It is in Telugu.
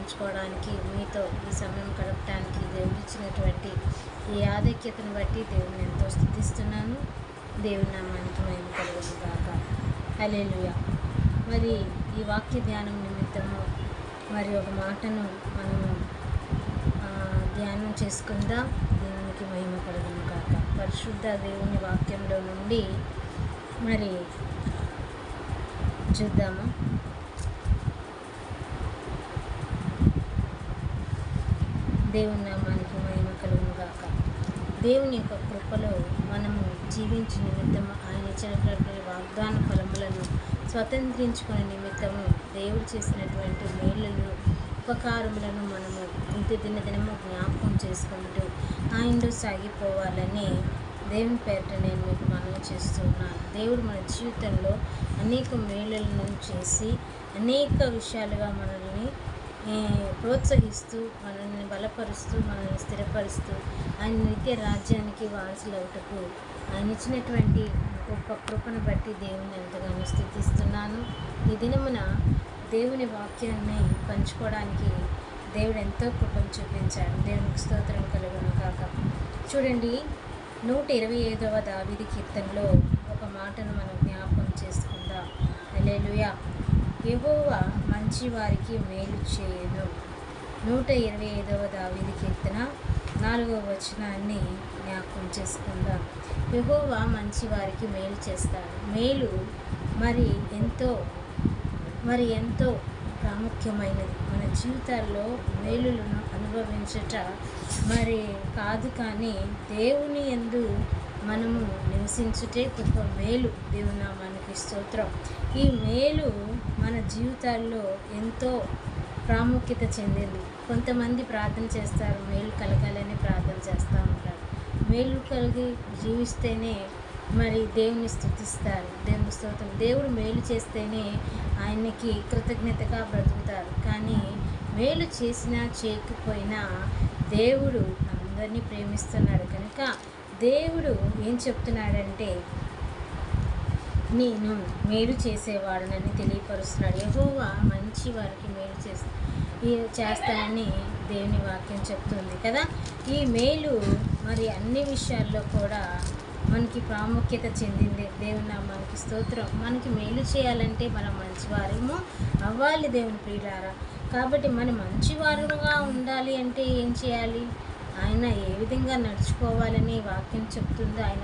పంచుకోవడానికి, మీతో ఈ సమయం గడపడానికి దేవుడు ఇచ్చినటువంటి ఈ ఆధిక్యతను బట్టి దేవుని ఎంతో స్తుతిస్తున్నాను. దేవుని నామానికి మహిమ కలుగును గాక. హల్లెలూయా. మరి ఈ వాక్య ధ్యానం నిమిత్తము మరి ఒక మాటను మనము ధ్యానం చేసుకుందాం. దేవునికి మహిమ కలుగును గాక. పరిశుద్ధ దేవుని వాక్యంలో నుండి మరి చూద్దాము. దేవుని నామానికి మహిమ కలుగును గాక. దేవుని యొక్క కృపలో మనము జీవించే నిమిత్తము, ఆయన ఇచ్చినటువంటి వాగ్దాన ఫలములను స్వతంత్రించుకునే నిమిత్తము దేవుడు చేసినటువంటి మేలులను, ఉపకారములను మనము దినదినము జ్ఞాపకం చేసుకుంటూ ఆయనలో సాగిపోవాలని దేవుని పేరిట నేను మీకు మనవి చేస్తున్నాను. దేవుడు మన జీవితంలో అనేక మేలులను చేసి అనేక విషయాలుగా మనల్ని ప్రోత్సహిస్తూ, మనల్ని బలపరుస్తూ, మనల్ని స్థిరపరుస్తూ ఆయన నిత్య రాజ్యానికి వారసులవుటకు ఆయన ఇచ్చినటువంటి గొప్ప కృపను బట్టి దేవుని ఎంతగానో స్తుతిస్తున్నాను. ఈ దినమున దేవుని వాక్యాన్ని పంచుకోవడానికి దేవుడు ఎంతో కృపను చూపించాడు. దేవునికి స్తోత్రం కలుగును కాక. చూడండి, 125వ దావీదు కీర్తనలో ఒక మాటను మనం జ్ఞాపకం చేసుకుందాం. హల్లెలూయా. యెహోవా మంచి వారికి మేలు చేయను. 125వ దావీదు కీర్తన 4వ వచనాన్ని జ్ఞాపకం చేసుకుందాం. యెహోవా మంచి వారికి మేలు చేస్తాడు. మేలు ఎంతో ప్రాముఖ్యమైనది. మన జీవితాల్లో మేలులను అనుభవించట కాదు, కానీ దేవుని యందు మనము నివసించుటే గొప్ప మేలు. దేవుని నామానికి స్తోత్రం. ఈ మేలు మన జీవితాల్లో ఎంతో ప్రాముఖ్యత చెందింది. కొంతమంది ప్రార్థన చేస్తారు, మేలు కలగాలని ప్రార్థన చేస్తూ ఉంటారు. మేలు కలిగి జీవిస్తేనే మరి దేవుని స్తుతిస్తారు. దేవుని స్తోత్రం. దేవుడు మేలు చేస్తేనే ఆయనకి కృతజ్ఞతగా బ్రతుకుతారు. కానీ మేలు చేసినా చేయకపోయినా దేవుడు అందరినీ ప్రేమిస్తున్నాడు కనుక దేవుడు ఏం చెప్తున్నాడంటే, నేను మేలు చేసేవాడునని తెలియపరుస్తున్నాడు. యెహోవా మంచి వారికి మేలు చేస్తానని దేవుని వాక్యం చెప్తుంది కదా. ఈ మేలు మరి అన్ని విషయాల్లో కూడా మనకి ప్రాముఖ్యత చెందింది. దేవుని నామానికి స్తోత్రం. మనకి మేలు చేయాలంటే మనం మంచివారము అవ్వాలి దేవుని ప్రియులారా. కాబట్టి మనం మంచివారుగా ఉండాలి అంటే ఏం చేయాలి? ఆయన ఏ విధంగా నడుచుకోవాలని వాక్యం చెప్తుందో ఆయన